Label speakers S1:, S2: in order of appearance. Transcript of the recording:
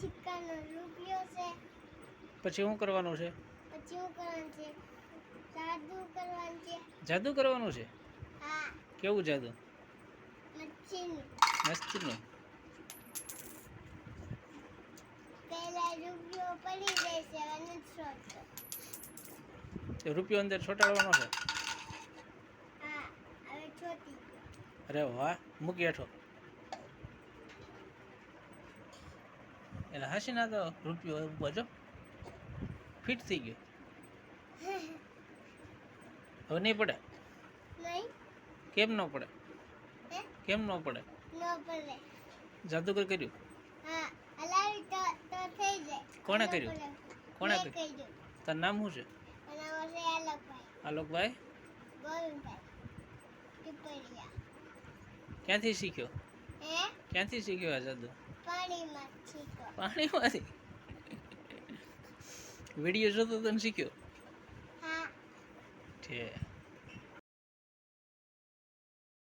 S1: સિક્કાનો રૂપિયો છે.
S2: પછી શું કરવાનું છે?
S1: પછી શું કરવાનું છે? જાદુ કરવાનું છે.
S2: જાદુ કરવાનું છે?
S1: હા.
S2: કેવું જાદુ?
S1: મચ્છીનું.
S2: મસ્તીનું.
S1: પહેલા રૂપિયો પડી જશે અને છોડતો.
S2: રૂપિયો અંદર છોટાડવાનો છે?
S1: હા, હવે છોટી ગયો.
S2: અરે વાહ, મૂકી હેઠો. એટલે હસી ના તો રૂપિયો બજો ફિટ થઈ ગયો. હવે નહીં પડે?
S1: નહીં.
S2: કેમ ન પડે? કેમ ન પડે?
S1: ન પડે.
S2: જાદુગર કર્યું?
S1: હા, હલાવી તો થઈ જાય.
S2: કોણે કર્યું? કોણે કર્યું?
S1: કર્યું?
S2: તારું નામ શું છે?
S1: એના વર્ષે આલોકભાઈ.
S2: આલોકભાઈ?
S1: ગોવિંદભાઈ. ટીપરિયા.
S2: ક્યાંથી શીખ્યો?
S1: હે?
S2: ક્યાંથી શીખ્યો આ જાદુ?
S1: પાણીમાં શીખો.
S2: પાણીમાંથી? વિડીયો જોતો તને શીખ્યો?
S1: હા.
S2: છે.